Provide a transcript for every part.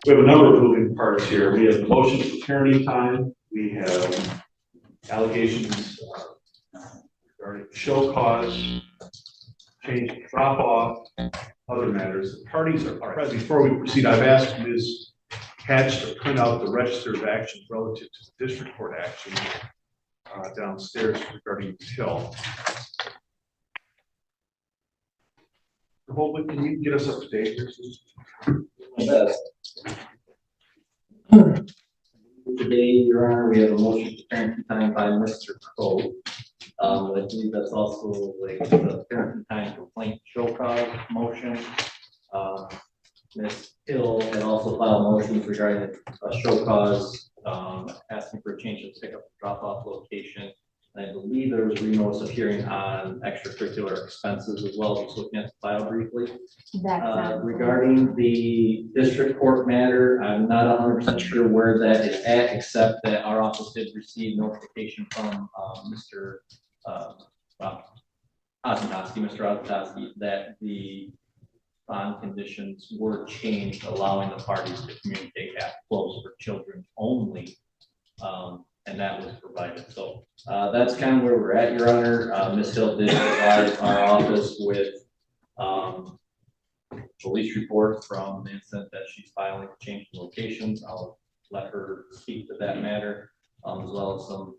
We have a number of moving parts here. We have the motion for parenting time. We have allegations regarding show cause, change drop off, other matters. The parties are present. Before we proceed, I've asked Ms. Hatch to print out the register of actions relative to the district court action downstairs regarding Till. Holman, can you get us up to date here? My best. Today, Your Honor, we have a motion for parenting time by Mr. Cole. I believe that's also like the parenting time complaint show cause motion. Ms. Hill had also filed motions regarding a show cause, asking for a change of pickup drop off location. And I believe there was a renotice of hearing on extracurricular expenses as well, just looking at the file briefly. Regarding the district court matter, I'm not 100% sure where that is at, except that our office did receive notification from Mr. Oznowski, that the bond conditions were changed, allowing the parties to communicate at close for children only. And that was provided. So that's kind of where we're at, Your Honor. Ms. Hill did provide our office with police report from the incident that she's filing to change the locations. I'll let her speak to that matter, as well as some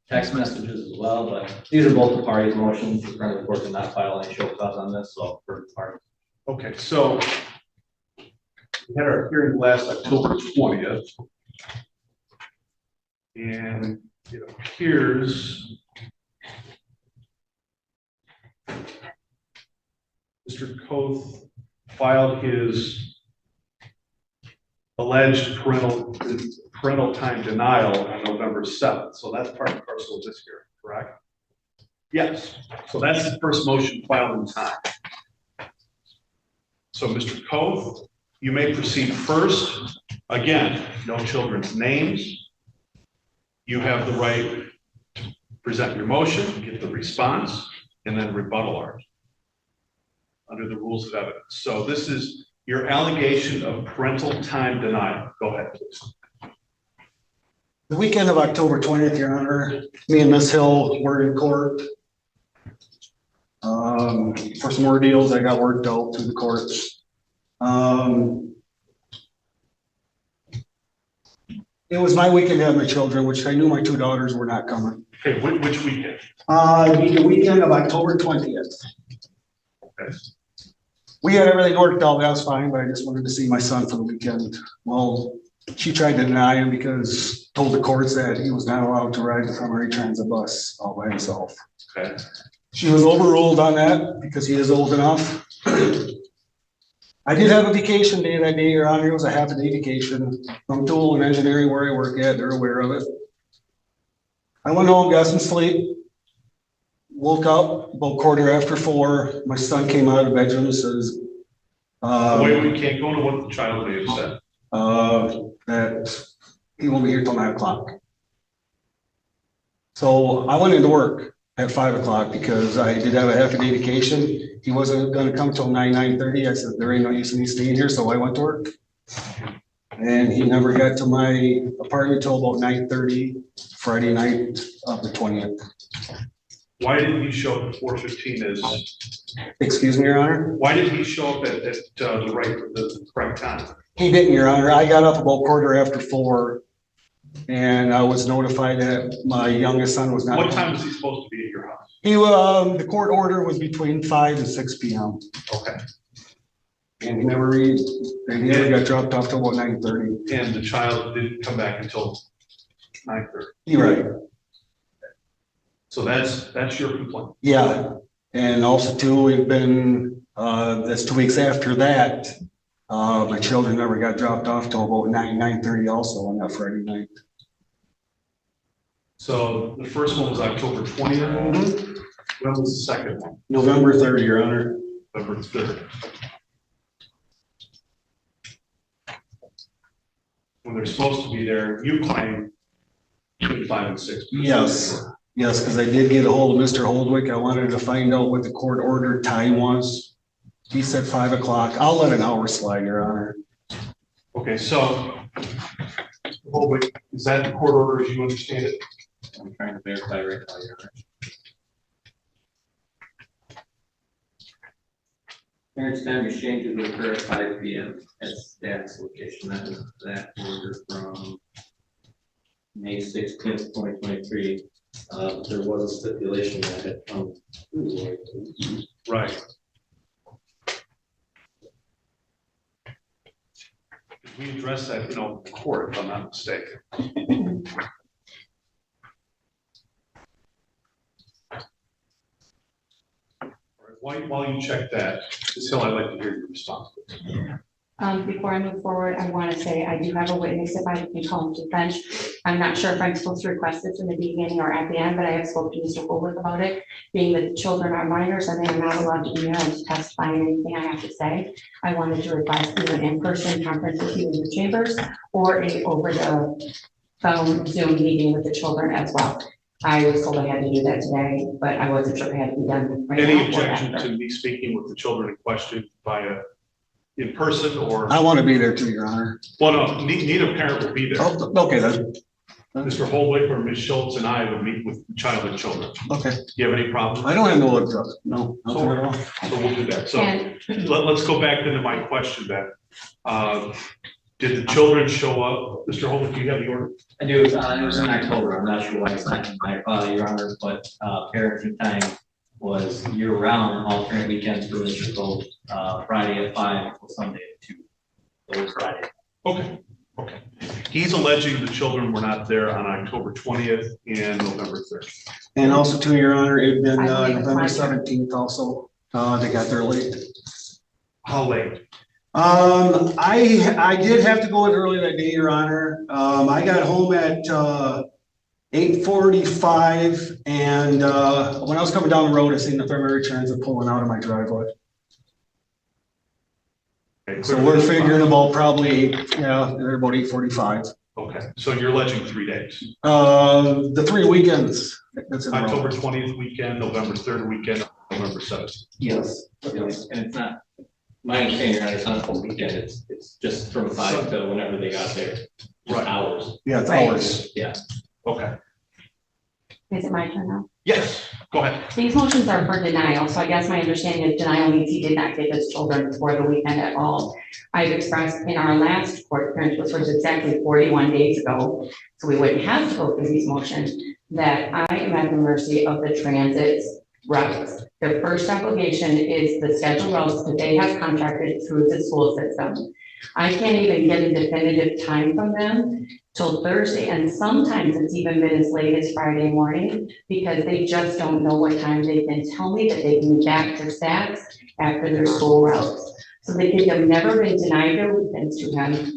text messages as well. But these are both the parties' motions. The current report did not file any show cause on this, so for the parties. Okay, so we had our hearing last October 20th. And it appears Mr. Koth filed his alleged parental time denial on November 7th. So that's part and parcel of this hearing, correct? Yes. So that's the first motion filed in time. So Mr. Koth, you may proceed first. Again, no children's names. You have the right to present your motion, get the response, and then rebuttal ours under the rules of evidence. So this is your allegation of parental time denial. Go ahead, please. The weekend of October 20th, Your Honor, me and Ms. Hill were in court for some ordeals I got worked out through the courts. It was my weekend to have my children, which I knew my two daughters were not coming. Okay, which weekend? The weekend of October 20th. Okay. We had everything worked out, that was fine, but I just wanted to see my son for the weekend. Well, she tried to deny him because told the courts that he was not allowed to ride the primary transit bus all by himself. Okay. She was overruled on that because he is old enough. I did have a vacation day that day, Your Honor. It was a half a day vacation from tool and engineering where I work at. They're aware of it. I went home, got some sleep, woke up about 4:15. My son came out of the bedroom and says, Wait, we can't go to what the child may have said. That he won't be here till 9 o'clock. So I went into work at 5 o'clock because I did have a half a day vacation. He wasn't going to come till 9:30. I said, there ain't no use in me staying here. So I went to work. And he never got to my apartment till about 9:30 Friday night of the 20th. Why didn't he show up at 4:15 as? Excuse me, Your Honor? Why did he show up at the correct time? He didn't, Your Honor. I got up about 4:15 and I was notified that my youngest son was not. What time was he supposed to be at your house? The court order was between 5 and 6 p.m. Okay. And he never got dropped off till about 9:30. And the child didn't come back until 9:30. You're right. So that's your complaint. Yeah. And also too, we've been, that's 2 weeks after that. My children never got dropped off till about 9:30 also on that Friday night. So the first one was October 20th. Mm-hmm. When was the second one? November 3rd, Your Honor. November 3rd. When they're supposed to be there, you claim between 5 and 6. Yes. Yes, because I did get a hold of Mr. Holdwick. I wanted to find out what the court order time was. He said 5 o'clock. I'll let an hour slide, Your Honor. Okay, so, oh, wait, is that the court order as you understand it? I'm trying to verify right now, Your Honor. Parents' time exchanges will occur at 5 p.m. at staff's location. That is that order from May 16th, 2023. There was a stipulation that had come through. Right. We addressed that, in court, if I'm not mistaken. While you check that, Ms. Hill, I'd like to hear your response. Before I move forward, I want to say I do have a witness if I can call him to the bench. I'm not sure if I'm supposed to request this in the beginning or at the end, but I have spoken to Mr. Holwick about it. Being that the children are minors and they are not allowed to be there and to testify in anything I have to say, I wanted to request either an in-person conference with you in your chambers or a over the phone Zoom meeting with the children as well. I was told I had to do that today, but I wasn't sure it had to be done right now. Any objection to me speaking with the children in question via in person or? I want to be there too, Your Honor. Well, no, neither parent will be there. Oh, okay then. Mr. Holwick or Ms. Schultz and I would meet with the child and children. Okay. Do you have any problem? I don't have no objection. No. Nothing at all. So we'll do that. So let's go back into my question then. Did the children show up? Mr. Holwick, do you have the order? I do. It was in October. I'm not sure why it's not in my Your Honor, but parenting time was year-round, alternate weekends for Mr. Gold, Friday at 5 until Sunday at 2. So it was Friday. Okay. Okay. He's alleging the children were not there on October 20th and November 3rd. And also to Your Honor, it had been November 17th also. They got there late. How late? I did have to go in early that day, Your Honor. I got home at 8:45, and when I was coming down the road, I seen the primary transit pulling out of my driveway. Okay, So we're figuring about probably, they're about 8:45. Okay, so you're alleging 3 days. The 3 weekends. That's in a row. October 20th weekend, November 3rd weekend, November 7th. Yes. Yes. And it's not, my understanding, Your Honor, it's not a full weekend. It's just from 5 to whenever they got there. Just Right. hours. Yeah, it's Right. hours. Yeah. Okay. Is it my turn now? Yes, go ahead. These motions are for denial, so I guess my understanding is denial means he did not get his children for the weekend at all. I've expressed in our last court appearance, which was exactly 41 days ago, so we wouldn't have to go through these motions, that I am at the mercy of the transit routes. Their first obligation is the scheduled routes that they have contracted through the school system. I can't even get a definitive time from them till Thursday, and sometimes it's even been as late as Friday morning, because they just don't know what time they can tell me that they can be back to stats after their school routes. So the kids have never been denied their weekends to them.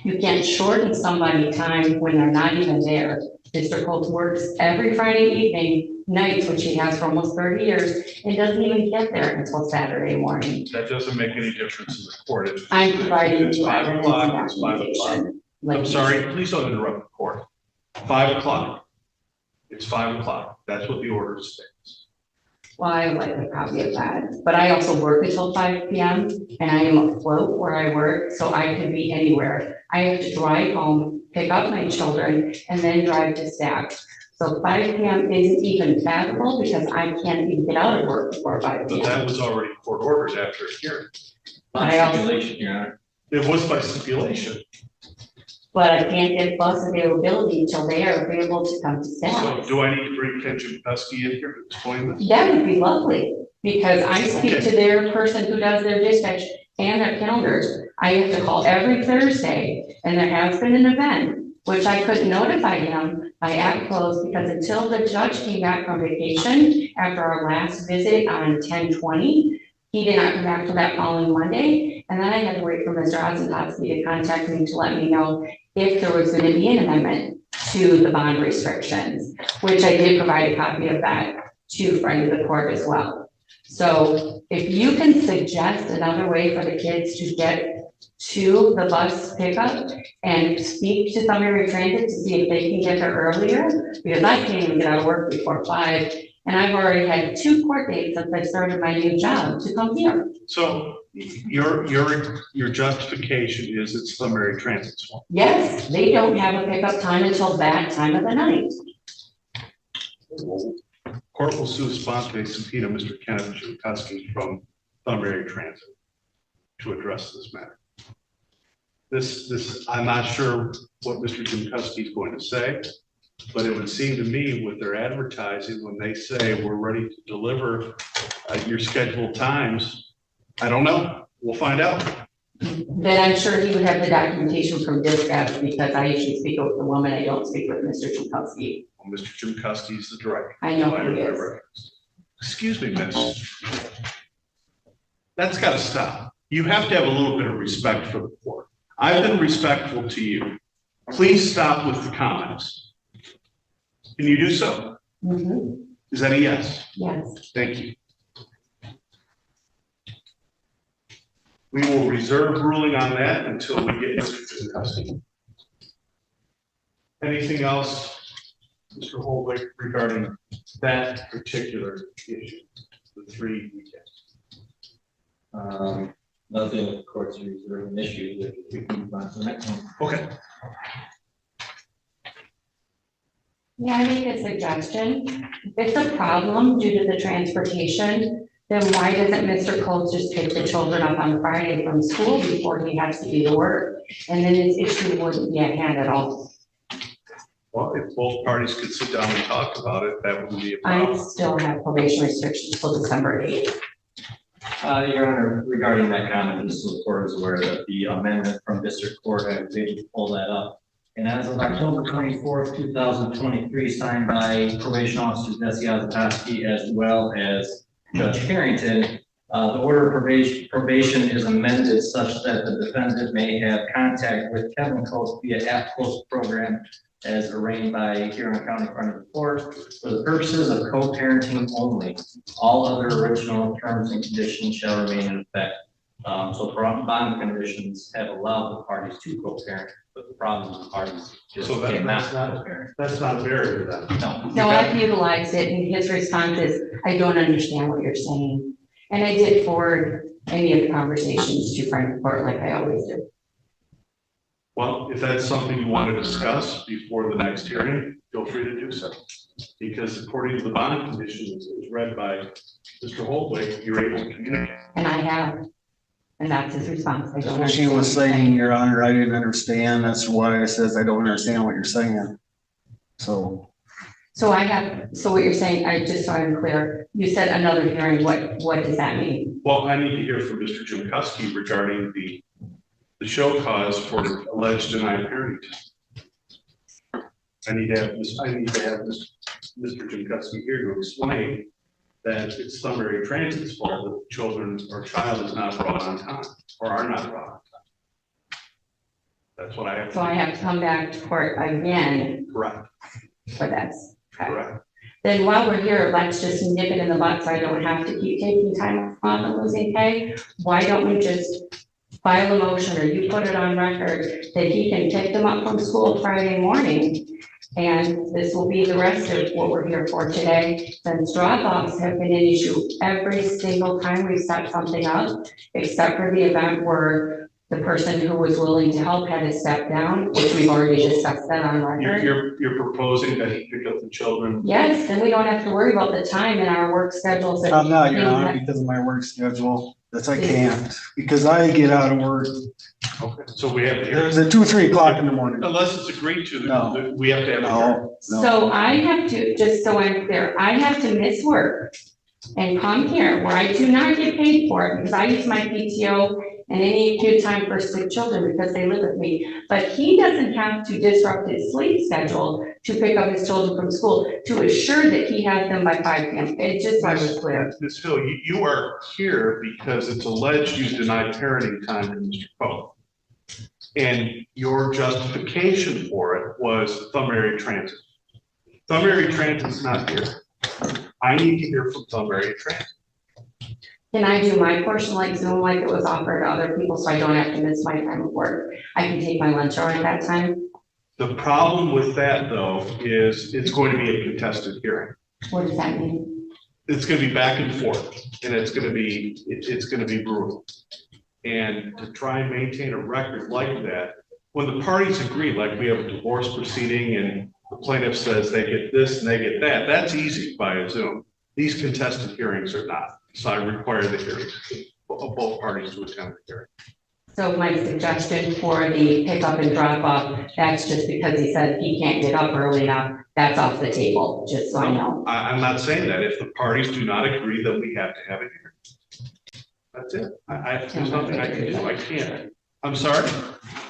You can't shorten somebody's time when they're not even there. Mr. Colts works every Friday evening, nights, which he has for almost 30 years, and doesn't even get there until Saturday morning. That doesn't make any difference in the court. I'm providing It's you 5 evidence o'clock, and it's 5 o'clock. documentation. I'm sorry, please don't interrupt the court. 5 o'clock. It's 5 o'clock. That's what the order states. Well, I would like a copy of that, but I also work until 5 p.m. and I am afloat where I work, so I could be anywhere. I have to drive home, pick up my children, and then drive to staff. So 5 p.m. isn't even fathomable because I can't even get out of work before 5 But p.m. that was already court ordered after a hearing. I also- Stipulation, Your Honor. It was by stipulation. But I can't get bus availability until they are available to come to So staff. do I need to bring Ken Pesky in here to explain this? That would be lovely, because I speak to their person who does their dispatch and their calendars. I have to call every Thursday, and there has been an event, which I couldn't notify him by app close, because until the judge came back from vacation after our last visit on 10/20, he did not come back till that following Monday, and then I had to wait for Mr. Ozentovsky to contact me to let me know if there was gonna be an amendment to the bond restrictions, which I did provide a copy of that to friend of the court as well. So if you can suggest another way for the kids to get to the bus pickup and speak to somebody in transit to see if they can get there earlier, because I can't even get out of work before 5, And I've already had 2 court dates since I started my new job to come here. So your justification is it's preliminary transit fault. Yes, they don't have a pickup time until that time of the night. Court will sue sponte subpoena Mr. Kenneth Jukowski from preliminary transit to address this matter. This, I'm not sure what Mr. Jukowski is going to say, but it would seem to me with their advertising, when they say we're ready to deliver your scheduled times, I don't know. We'll find out. Then I'm sure he would have the documentation from dispatch, because I usually speak with the woman, I don't speak with Mr. Jukowski. Well, Mr. Jukowski is the director. I know who he is. Excuse me, miss. That's got to stop. You have to have a little bit of respect for the court. I've been respectful to you. Please stop with the comments. Can you do so? Mhm. Is that a yes? Yes. Thank you. We will reserve ruling on that until we get Mr. Jukowski. Anything else, Mr. Holwick, regarding that particular issue, the 3 weekends? Nothing with the courts reserving issues, if we can move on to the next one. Okay. May I make a suggestion? If it's a problem due to the transportation, then why doesn't Mr. Coles just pick the children up on Friday from school before he has to do the work? And then his issue wouldn't be at hand at all. Well, if both parties could sit down and talk about it, that wouldn't be a I problem. still have probation restrictions till December 8th. Your Honor, regarding that comment, just so the court is aware that the amendment from district court, I was able to pull that up. And as of October 24th, 2023, signed by probation officers Bessie Ozapowski as well as Judge Harrington, the order of probation is amended such that the defendant may have contact with Kevin Coates via at-close program as arraigned by Huron County Front of the Court for the purposes of co-parenting only. All other original terms and conditions shall remain in effect. So bond conditions have allowed the parties to co-parent, but the problem is the parties just So that- cannot that's not- co-parent. That's not a barrier then. No. No, I've utilized it, and his response is, I don't understand what you're saying. And I did forward any of the conversations to Front of the Court like I always do. Well, if that's something you want to discuss before the next hearing, feel free to do so. Because according to the bond conditions, as read by Mr. Holtway, you're able to communicate. And I have, and that's his response. I That's don't what she understand was what you're saying, Your Honor, I didn't understand. That's why I says I don't understand what you're saying. So, So I have, so what you're saying, just so I'm clear, you said another hearing, what does that mean? Well, I need to hear from Mr. Jimkowski regarding the show cause for alleged denied parenting. I need to have Mr. Jimkowski here to explain that it's summary transit's fault that children or child is not brought on time or are not brought on time. That's what I have. So I have to come back to court again Correct, for this. Okay. correct. Then while we're here, let's just nip it in the bud so I don't have to keep taking time off and losing pay. Why don't we just file a motion, or you put it on record that he can pick them up from school Friday morning? And this will be the rest of what we're here for today. Since drop-offs have been an issue every single time we set something up, except for the event where the person who was willing to help had to step down, which we've already discussed that on record. You're proposing that he pick up the children. Yes, then we don't have to worry about the time in our work schedules. that I'm not, we Your don't Honor, have- because of my work schedule. That's I can't, because I get out of work. Okay. So we have to hear, There's at 2, 3 o'clock in the morning. unless it's agreed to, No. we have to have a hearing. No, no. So I have to, just so I'm clear, I have to miss work and come here where I do not get paid for it because I use my PTO and any acute time for sick children because they live with me. But he doesn't have to disrupt his sleep schedule to pick up his children from school to assure that he has them by 5 p.m. It's just so I was clear. Ms. Hill, you are here because it's alleged you denied parenting time to Mr. Poe. And your justification for it was Thumb Transit. Thumb Transit's not here. I need to hear from Thumb Transit. Can I do my portion like Zoom like it was offered to other people so I don't have to miss my time of work? I can take my lunch hour at that time. The problem with that though is it's going to be a contested hearing. What does that mean? it's gonna be back and forth, and it's gonna be brutal. And to try and maintain a record like that, when the parties agree, like we have a divorce proceeding and the plaintiff says they get this and they get that, that's easy via Zoom. These contested hearings are not, so I require the hearings of both parties to attend the hearing. So my suggestion for the pickup and drop off, that's just because he said he can't get up early enough, that's off the table, just so I know. I'm not saying that. If the parties do not agree, then we have to have a hearing. That's it. There's nothing I can do. I can't. I'm sorry?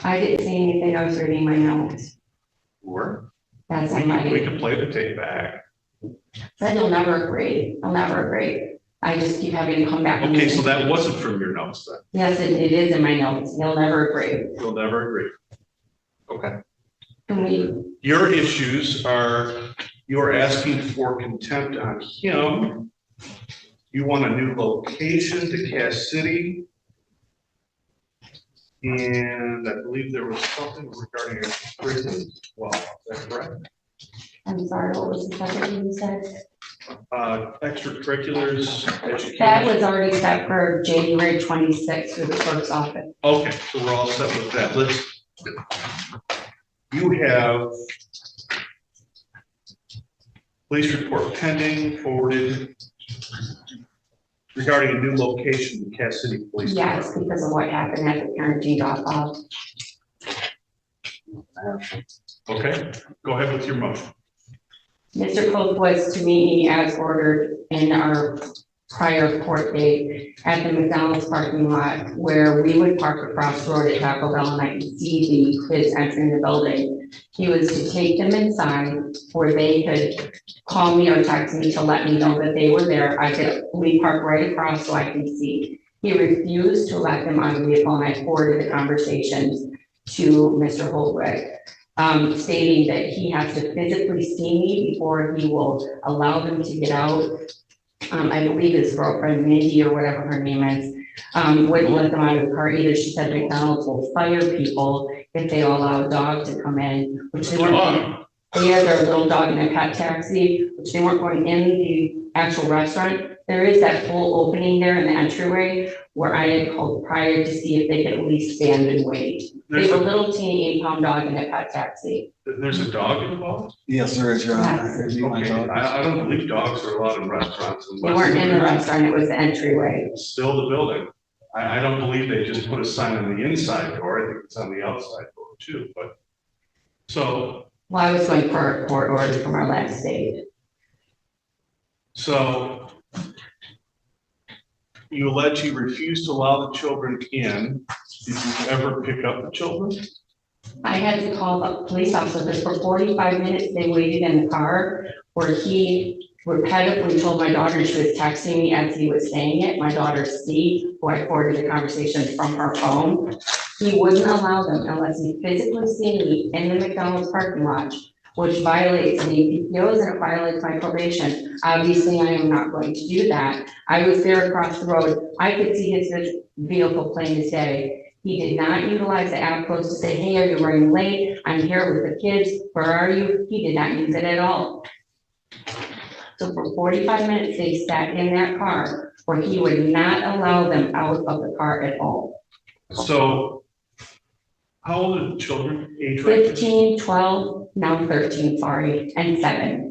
I didn't see anything, I was reading my notes. Or That's we on my, can play the tape back. said he'll never agree, I'll never agree. I just keep having to come back. and- Okay, so that wasn't from your notes then. Yes, it is in my notes, he'll never agree. You'll never agree. Okay. Can we, Your issues are, you're asking for contempt on him. You want a new location to Cass City. And I believe there was something regarding a prison as well, is that correct? I'm sorry, what was the second thing you said? Extracurriculars, education. That was already set for January 26th through the clerk's office. Okay, so we're all set with that. You have police report pending, forwarded regarding a new location in Cass City Police. Yes, because of what happened at the parenting drop off. Okay, go ahead with your motion. Mr. Cope was to meet me as ordered in our prior court date at the McDonald's parking lot where we would park across the road at Taco Bell and I could see the kids entering the building. He was to take them inside where they could call me or text me to let me know that they were there. We park right across so I can see. He refused to let them on the vehicle and I forwarded the conversations to Mr. Holtwig. Stating that he has to physically see me before he will allow them to get out. I believe his girlfriend, Mindy or whatever her name is, wouldn't let them out of the car either. She said McDonald's will fire people if they allow a dog to come in, which they weren't. They had their little dog in a pet taxi, which they weren't going in the actual restaurant. There is that full opening there in the entryway where I had called prior to see if they could at least stand and wait. They have a little teeny 8-pound dog in a pet taxi. There's a dog involved? Yes, there is, Your Honor. Yes. It'd be my Okay, dog. I don't believe dogs are allowed in restaurants. They weren't in the restaurant, it was the entryway. Still the building. I don't believe they just put a sign on the inside door. I think it's on the outside door too, but. So, Well, I was going for a court order from our last date. so. You allege you refused to allow the children in. Did you ever pick up the children? I had to call a police officer because for 45 minutes they waited in the car where he repetitively told my daughter she was texting me as he was saying it. My daughter C, who I forwarded the conversation from her phone, he wouldn't allow them unless he physically seen me in the McDonald's parking lot, which violates the PPOs and it violates my probation. Obviously, I am not going to do that. I was there across the road. I could see his vehicle plain as day. He did not utilize the app codes to say, hey, are you running late? I'm here with the kids. Where are you? He did not use it at all. So for 45 minutes, they sat in that car where he would not allow them out of the car at all. So. How old are the children? Age range? 15, 12, now 13, sorry, and 7.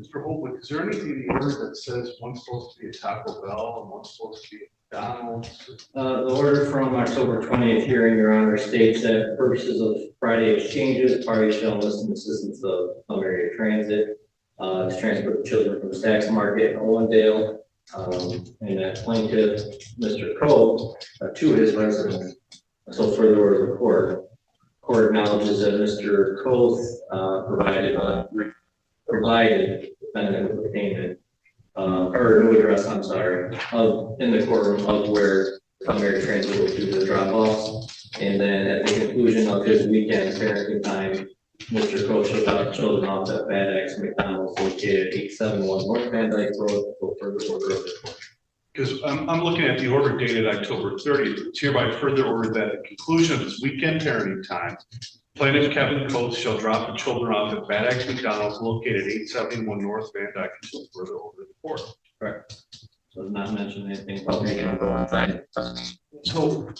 Mr. Holtwood, is there anything in the order that says one's supposed to be a Taco Bell and one's supposed to be a McDonald's? The order from October 20th hearing, Your Honor, states that for purposes of Friday exchanges, parties shall enlist the assistance of area transit to transport the children from the tax market in Owendale. And that plaintiff, Mr. Cole, to his residence. So further order of the court. Court acknowledges that Mr. Cole provided defendant with payment or new address, I'm sorry, in the courtroom of where primary transit will do the drop offs. And then at the conclusion of his weekend parenting time, Mr. Cole shall drop the children off at FedEx McDonald's located at 871 North Van Dyke Road for further order of the court. Because I'm looking at the order dated October 30th. It's hereby further ordered that at the conclusion of his weekend parenting time, Plaintiff Kevin Coates shall drop the children off at Bad Axe McDonald's located at 871 North Van Dyke until further order in court. Correct. Does not mention anything about making them go inside. So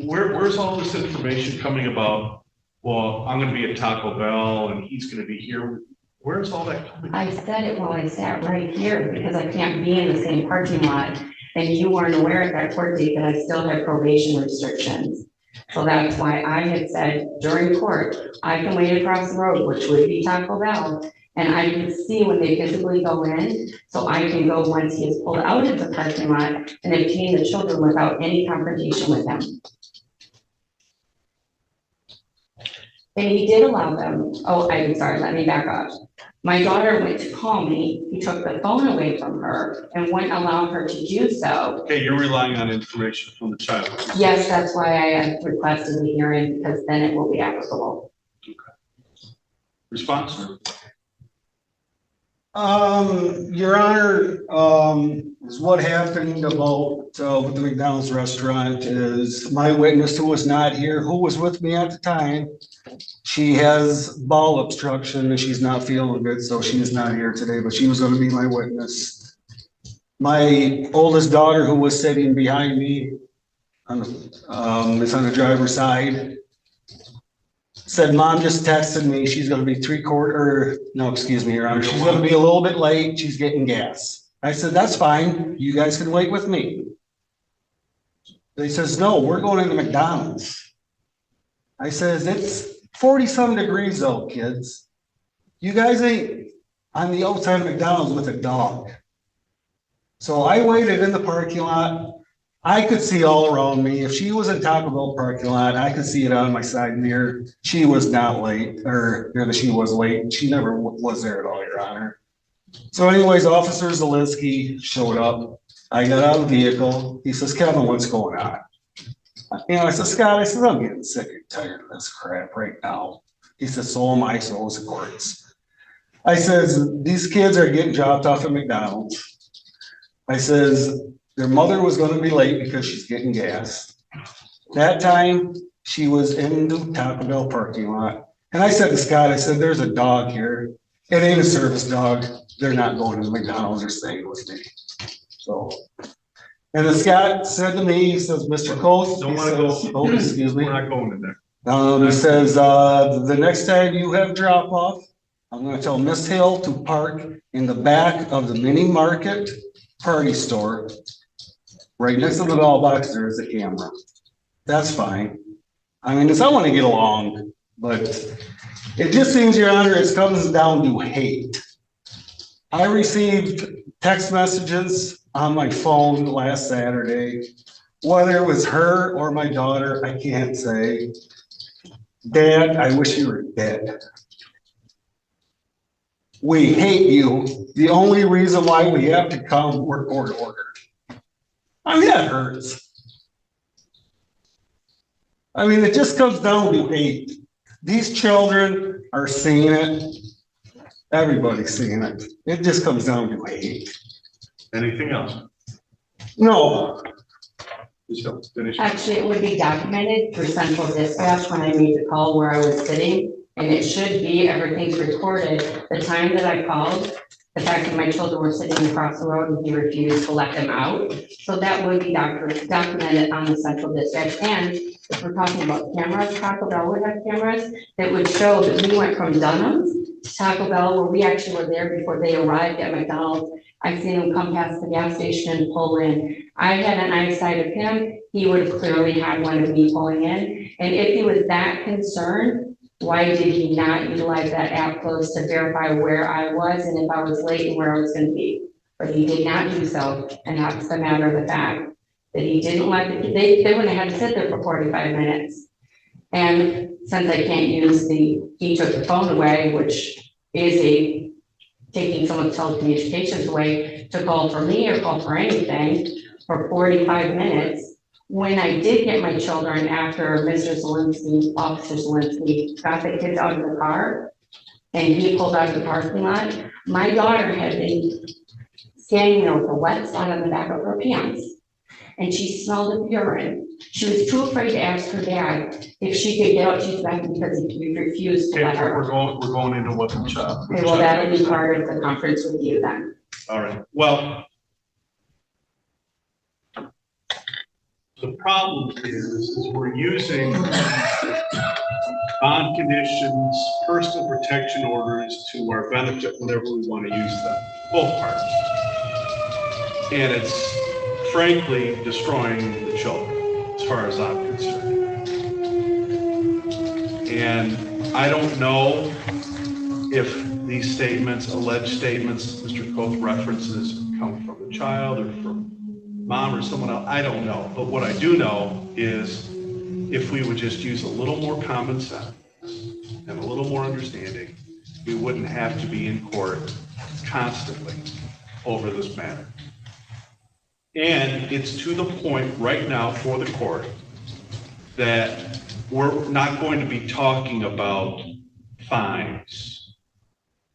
where's all this information coming about? Well, I'm gonna be at Taco Bell and he's gonna be here. Where's all that coming from? I said it while I sat right here because I can't be in the same parking lot. And you weren't aware at that court date that I still had probation restrictions. So that's why I had said during court, I can wait across the road, which would be Taco Bell. And I can see when they physically go in, so I can go once he is pulled out of the parking lot and obtain the children without any confrontation with them. And he did allow them, oh, I'm sorry, let me back up. My daughter went to call me, he took the phone away from her and wouldn't allow her to do so. Okay, you're relying on information from the child. Yes, that's why I have requested the hearing, because then it will be applicable. Response? Your Honor, is what happened about, with the McDonald's restaurant is my witness who was not here, who was with me at the time. She has bowel obstruction and she's not feeling good, so she is not here today, but she was gonna be my witness. My oldest daughter, who was sitting behind me on the, is on the driver's side, said, Mom just texted me, she's gonna be Your Honor, she's gonna be a little bit late, she's getting gas. I said, that's fine, you guys can wait with me. They says, no, we're going into McDonald's. I says, it's 40-some degrees though, kids. You guys ain't on the outside of McDonald's with a dog. So I waited in the parking lot. I could see all around me. If she was in Taco Bell parking lot, I could see it on my side mirror. She was not late, or she was late. She never was there at all, Your Honor. So anyways, Officer Zielinski showed up. I got out of the vehicle. He says, Kevin, what's going on? I said, Scott, I'm getting sick and tired of this crap right now. He said, so am I, so is the courts. I says, these kids are getting dropped off at McDonald's. I says, their mother was gonna be late because she's getting gas. That time, she was in the Taco Bell parking lot. And I said to Scott, I said, there's a dog here. It ain't a service dog. They're not going to McDonald's, they're staying with me. So, and then Scott said to me, he says, Mr. Coates, Don't wanna go. oh, excuse me. We're not going in there. He says, the next time you have drop off, I'm gonna tell Miss Hill to park in the back of the mini market party store. Right next to the mailbox, there's a camera. That's fine. I mean, I want to get along, but it just seems, Your Honor, it comes down to hate. I received text messages on my phone last Saturday, whether it was her or my daughter, I can't say. Dad, I wish you were dead. We hate you. The only reason why we have to come, we're court ordered. I mean, that hurts. I mean, it just comes down to hate. These children are seeing it. Everybody's seeing it. It just comes down to hate. Anything else? No. Just finish. Actually, it would be documented through central dispatch when I made the call where I was sitting, and it should be, everything's recorded. The time that I called, the fact that my children were sitting across the road and he refused to let them out. So that would be documented on the central dispatch. And if we're talking about cameras, Taco Bell would have cameras that would show that we went from Dunham's to Taco Bell, where we actually were there before they arrived at McDonald's. I've seen him come past the gas station and pull in. I had an eyesight of him. He would have clearly had one of me pulling in. And if he was that concerned, why did he not utilize that app close to verify where I was and if I was late and where I was going to be? But he did not do so. And that's the matter of the fact that he didn't let they wouldn't have had to sit there for 45 minutes. And since I can't use he took the phone away, which is taking someone's telecommunications away to call for me or call for anything for 45 minutes. When I did get my children after Mr. Zielinski, Officer Zielinski, got the kids out of the car and he pulled out of the parking lot, my daughter had been standing there with a wet spot on the back of her pants. and she smelled of urine. She was too afraid to ask her dad if she could get out to his bathroom because he refused to let her. We're going into what the child. Okay, well, that'll be part of the conference with you then. All right, well, the problem is we're using bond conditions, personal protection orders to our benefit whenever we want to use them, both parties. And it's frankly destroying the children, as far as I'm concerned. And I don't know if these statements, alleged statements, Mr. Coates references come from the child or from mom or someone else, I don't know. But what I do know is if we would just use a little more common sense and a little more understanding, we wouldn't have to be in court constantly over this matter. And it's to the point right now for the court that we're not going to be talking about fines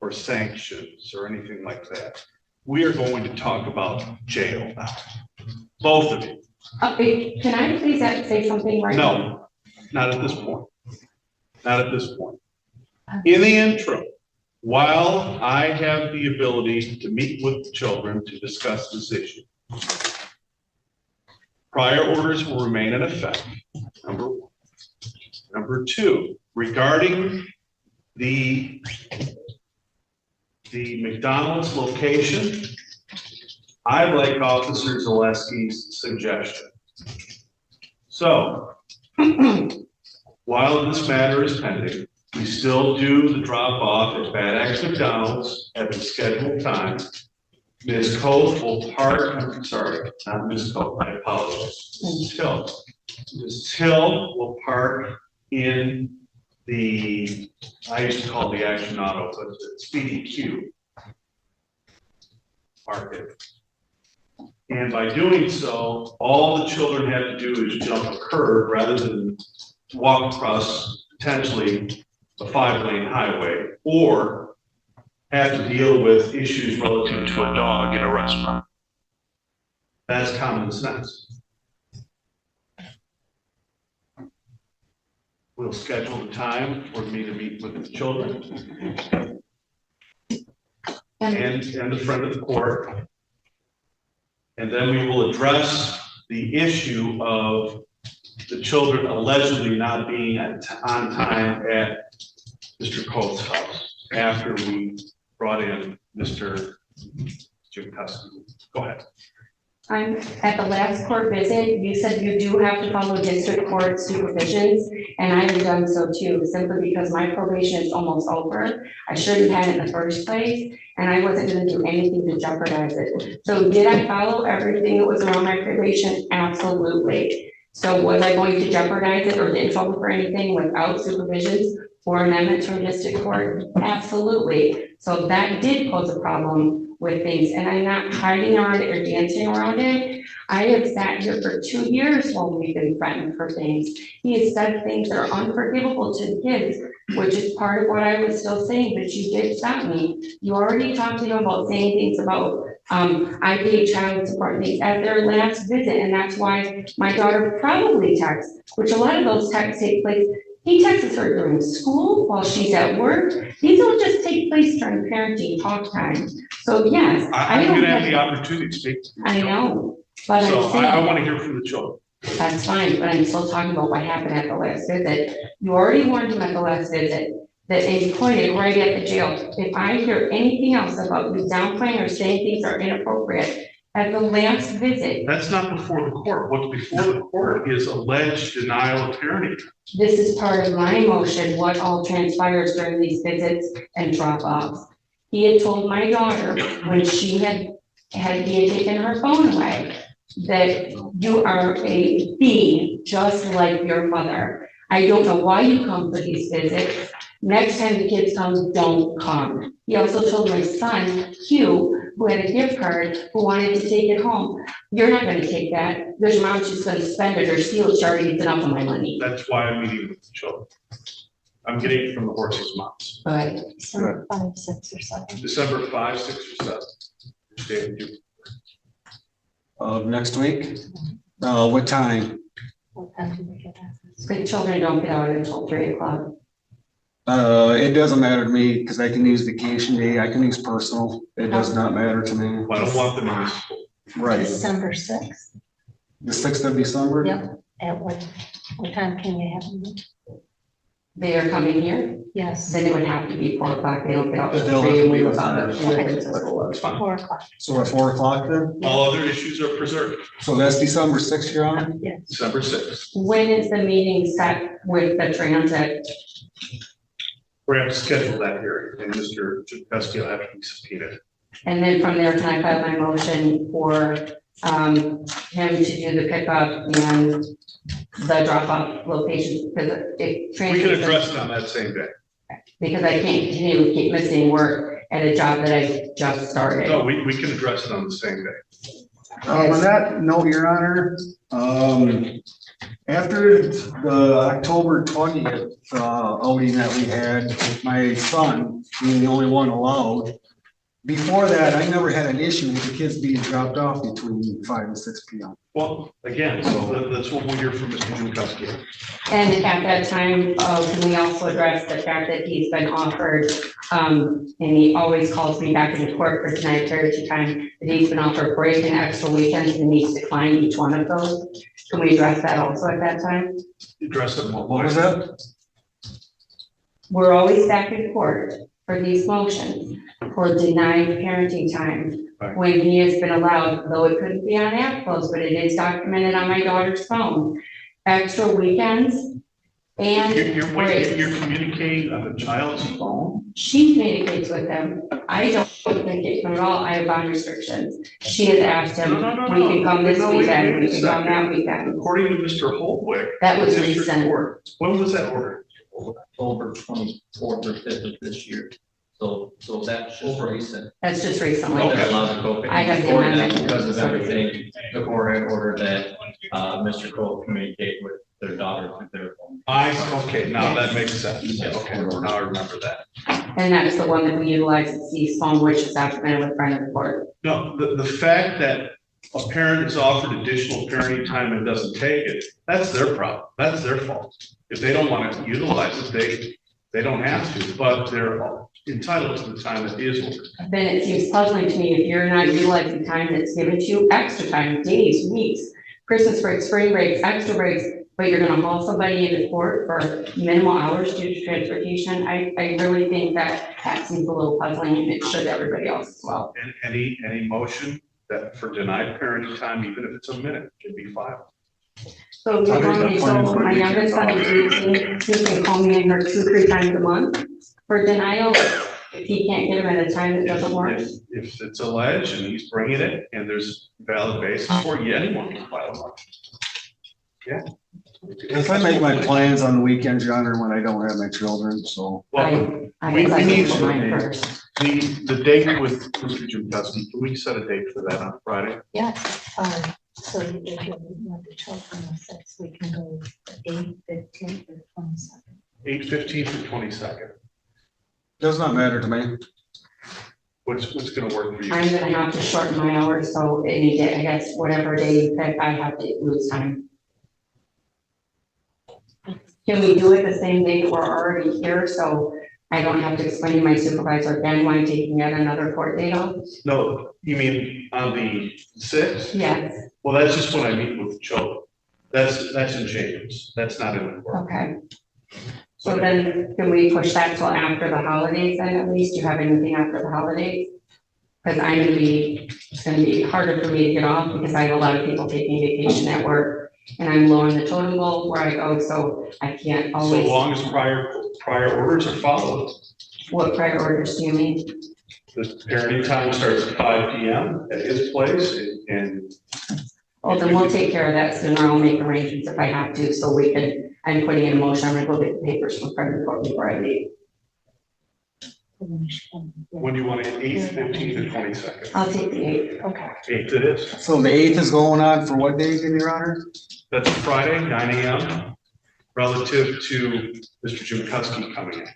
or sanctions or anything like that. We are going to talk about jail now. Both of you. Can I please say something right now? No, not at this point. Not at this point. In the interim, while I have the ability to meet with the children to discuss this issue, prior orders will remain in effect, number one. Number two, regarding the McDonald's location, I like Officer Zaleski's suggestion. So, while this matter is pending, we still do the drop off at Bad Axe McDonald's at the scheduled time. Ms. Coates will park, I'm sorry, not Ms. Coates, I apologize. Ms. Till. Ms. Till will park in the, I used to call it the Action Auto, but it's Speedy Q market. And by doing so, all the children have to do is jump a curb rather than walk across potentially a 5-lane highway or have to deal with issues relative to a dog in a restaurant. That's common sense. We'll schedule the time for me to meet with the children and the friend of the court. And then we will address the issue of the children allegedly not being on time at Mr. Coates' house after we brought in Mr. Jankowski. Go ahead. At the last court visit, you said you do have to follow district court supervisions, and I have done so too, simply because my probation is almost over. I shouldn't have had it in the first place, and I wasn't gonna do anything to jeopardize it. So did I follow everything that was around my probation? Absolutely. So was I going to jeopardize it or get in trouble for anything without supervisions or amendments from district court? Absolutely. So that did pose a problem with things, and I'm not hiding around it or dancing around it. I have sat here for 2 years while we've been threatened for things. He has said things that are unforgivable to kids, which is part of what I was still saying, but you did stop me. You already talked to him about saying things about, I paid child support things at their last visit, and that's why my daughter probably texts, which a lot of those texts take place. He texts her during school while she's at work. These don't just take place during parenting talk time. So yes, I'm going to have the opportunity to speak to the I children. know, but So I'm saying. I want to hear from the children. That's fine, but I'm still talking about what happened at the last visit. You already warned him at the last visit that he pointed right at the jail. If I hear anything else about you downplaying or saying things are inappropriate, at the last visit, That's not before the court. What's before the court is alleged denial of parenting. this is part of my motion, what all transpires during these visits and drop-offs. He had told my daughter when he had taken her phone away that you are a bee just like your mother. I don't know why you come for these visits. Next time the kids come, don't come. He also told my son, Hugh, who had a gift card, who wanted to take it home, you're not gonna take that. There's mom, she's gonna spend it or steal it, she already gets enough of my money. That's why I'm meeting with the children. I'm getting it from the horse's moms. But December 5, 6, or 7. December 5, 6, or 7. Which day would you? of next week. What time? What time do we get out? The children don't get out until 3 o'clock. It doesn't matter to me because I can use vacation day. I can use personal. It does not matter to me. I don't want them in school. Right. December 6th. The 6th of December? Yep. At what time can you have them? They are coming here, Yes, then it would have to be 4 o'clock. They don't get out They'll till have 3 to and we be live with out her. of, we live in school. That's fine. 4 o'clock. So at 4 o'clock then? All other issues are preserved. So that's December 6th, Your Honor? Yes. December 6th. When is the meeting set with the transit? We're going to schedule that hearing, and Mr. Chupesky will have to be subpoenaed. And then from there, can I file my motion for him to do the pickup and the drop-off location? Because it We can translates, address it on that same day. because I can't continue to keep missing work at a job that I just started. No, we can address it on the same day. On that note, Your Honor, after the October 20th outing that we had with my son being the only one allowed, before that, I never had an issue with the kids being dropped off between 5 and 6 p.m. Well, again, so that's what we'll hear from Mr. Chupesky. And at that time, can we also address the fact that he's been offered, and he always calls me back into court for denied parenting time, that he's been offered break and extra weekends and he's declined each one of those. Can we address that also at that time? Address it. What was that? We're always back in court for these motions for denied parenting time. Right. When he has been allowed, though it couldn't be on app close, but it is documented on my daughter's phone, extra weekends and You're breaks. communicating on the child's phone? She communicates with him. I don't communicate with him at all. I have bond restrictions. She has asked him, No. we can come this No, wait weekend, we a can come that second. weekend. According to Mr. Holtwick. That was District recent. Court, when was that order? October 24th or 5th of this year. So that's just recent. That's just recently. They're allowed to go. I have the Before that, amendment. because of everything, the court had ordered that, Mr. Cole communicate with their daughter through their phone. Okay, now that makes sense. Okay, now I remember that. And that's the one that we utilize at C's phone, which is documented with friend of the court. No, the fact that a parent is offered additional parenting time and doesn't take it, that's their problem. That's their fault. If they don't want to utilize it, they don't have to, but they're entitled to the time that is ordered. Then it seems puzzling to me if you're not utilizing time that's given to you, extra time, days, weeks, Christmas breaks, spring breaks, extra breaks, but you're gonna haul somebody into court for minimal hours due to transportation. I really think that seems a little puzzling, and it should everybody else as well. And any motion that for denied parenting time, even if it's a minute, can be filed. So you're telling me, so my youngest son is 18, he can call me in her 2-3 times a month for denial if he can't get him at a time that doesn't work? If it's alleged and he's bringing it and there's valid basis for it, yeah, anyone can file a motion. Yeah. If I make my plans on the weekends, Your Honor, when I don't have my children, so. Well, I we guess I need can put to- mine first. the date with Mr. Chupesky, can we set a date for that on Friday? Yes, so if you want the children of 6, we can go 8, 15, or 22nd. 8/15 or 22nd? Does not matter to me. What's gonna work for you? I'm gonna have to shorten my hours, so any day, I guess, whatever day you pick, I have to lose time. Can we do it the same day that we're already here, so I don't have to explain to my supervisor again why I'm taking yet another court date off? No, you mean on the 6th? Yes, Well, that's just when I meet with the children. That's in Chambers. That's not in the court. okay. So then, can we push that till after the holidays then at least? Do you have anything after the holidays? Because it's gonna be harder for me to get off because I have a lot of people taking vacation at work. And I'm low on the totem pole where I go, so I can't So always. long as prior orders are followed, What prior orders do you mean? the parenting time starts at 5 p.m. at his place and Oh, then we'll take care of that sooner. I'll make arrangements if I have to, so we can, I'm putting in a motion. I'm gonna go get the papers from friend of the court before I leave. when do you want it, 8th, 15th, or 22nd? I'll take the 8th. Okay. 8th it is. So the 8th is going on for what day, Your Honor? That's Friday, 9 a.m. relative to Mr. Chupesky coming in.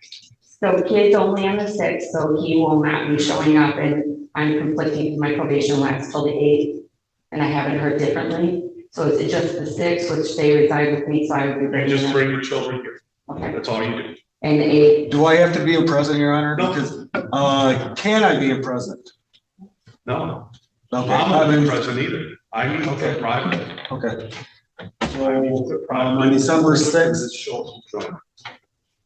So kids only on the 6th, so he will not be showing up and I'm conflicting with my probation lasts till the 8th. and I haven't heard differently. So it's just the 6, which they reside with me, so I would be You bringing just them. bring your children here. Okay, That's all you do. and the 8, Do I have to be a present, Your Honor? No. Because, can I be a present? No, Okay, I'm I not mean, present either. I meet Okay. privately. okay. So, on December 6th,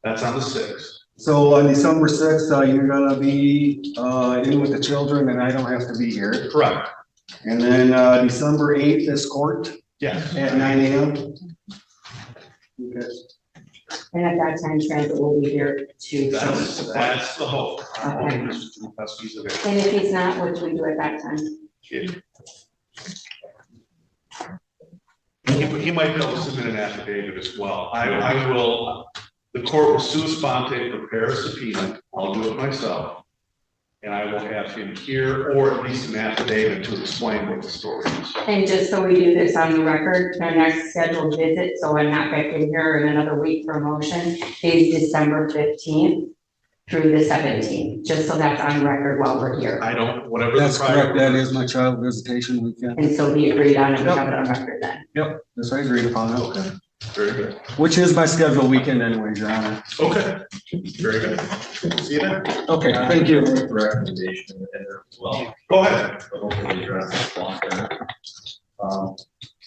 That's on the 6th. so on December 6th, you're gonna be, in with the children and I don't have to be here. Correct. And then, December 8th is court Yes. at 9 AM. Okay. and at that time, transit will be here too. So- That's the hope. I'm Okay. hoping Mr. Trupowski's available. And if he's not, what do we do at that time? He might be able to submit an affidavit as well. I will, the court will sua sponte, prepare a subpoena. I'll do it myself. And I will have him here, or at least an affidavit to explain what the story is. And just so we do this on the record, our next scheduled visit, so I'm not back in here in another week for a motion, is December 15th through the 17th, just so that's on record while we're here. I don't, whatever. the That's prior- correct. That is my child visitation weekend. And so we agreed on it, we have it on record then. Yep, this I agreed upon. Okay. Very good. Which is my scheduled weekend anyways, Your Honor. Okay, very good. See you then. Okay, thank you. Recommendation in there as well. Go ahead. But hopefully address this long term.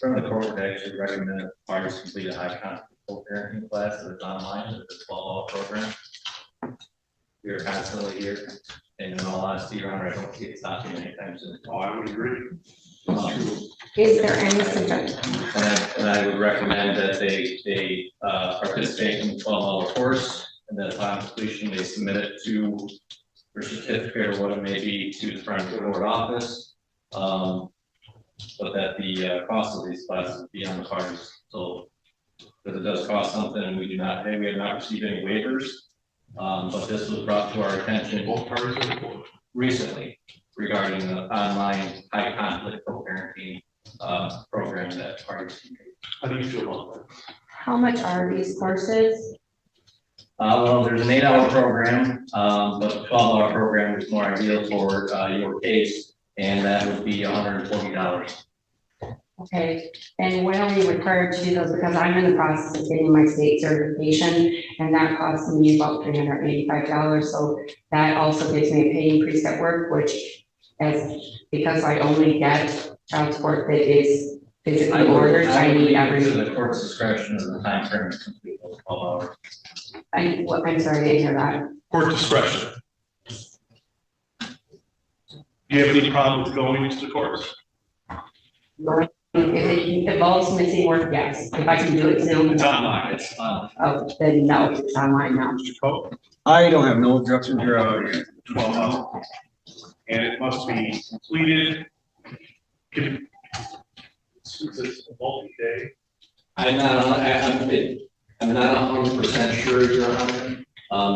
From the court, would actually recommend that parties complete a high contact co-parenting class that is online, with a 12-hour program. We are constantly here, and in all honesty, Your Honor, I don't see it stopping anytime soon. Oh, I would agree. Is there any suggestion? And I would recommend that they participate in the 12-hour course, and then upon completion, they submit it to their certificate or what it may be to the front of the court office. But that the cost of these classes be on the parties. So, because it does cost something, and we have not received any waivers. But this was brought to our attention Both parties are important. recently regarding the online high conflict co-parenting program that parties can take. How do you feel about that? How much are these courses? Well, there's an 8-hour program, but a 12-hour program is more ideal for your case, and that would be $140. Okay, and when are we required to do those? Because I'm in the process of getting my state certification, and that costs me about $385. So that also gives me a pay increase at work, which because I only get child support that is physically ordered, I need To everything. the court's discretion of the time frame to complete those 12 hours. I'm sorry, I didn't hear that. Court discretion. Do you have any problem with going to the courts? If it involves missing work, yes. If I can do it Zoom, It's online. It's on. oh, then no, it's online now. Mr. Coe? I don't have no objection here. 12 hours. And it must be completed. It's a multi-day. I'm not 100% sure, Your Honor.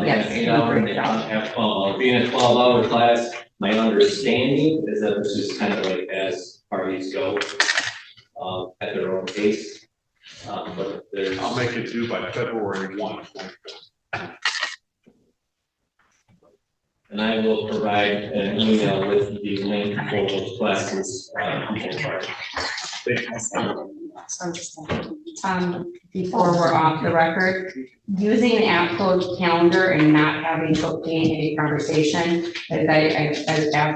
They have Yes, 8 hours, and they don't have 12 hours. Being a 12-hour class, my understanding is that this is kind of like as parties go, at their own pace. But there's. I'll make it due by February 1. And I will provide an email with the link for those classes. Before we're off the record, using the app code calendar and not having to obtain a conversation, as I asked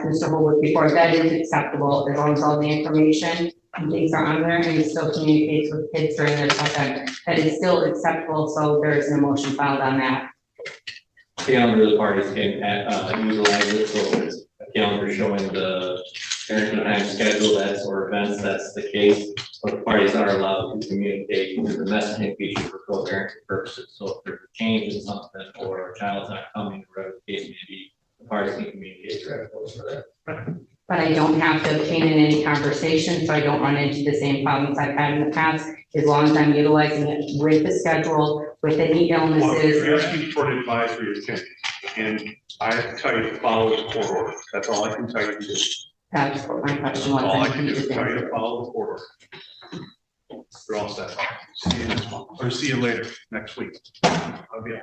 Mr. Holwood before, that is acceptable as long as all the information and things are on there and it still communicates with kids during their time. That is still acceptable, so there is an emotion filed on that. Calendar, the parties can utilize it, so it's a calendar showing the parenting time schedule, that's or events, that's the case. But the parties are allowed to communicate through the messaging feature for co-parenting purposes. So if there's a change in something or a child's not coming, or whatever the case may be, the parties can communicate directly for that. But I don't have to obtain in any conversation, so I don't run into the same problems I've had in the past, as long as I'm utilizing it with the schedule, with any Well, illnesses. you're asking for an advisory opinion, and I have to tell you to follow the court order. That's all I can tell you to do. That's what my question was. All I can do is tell you to follow the court order. You're all set. See you next month, or see you later, next week. Love you.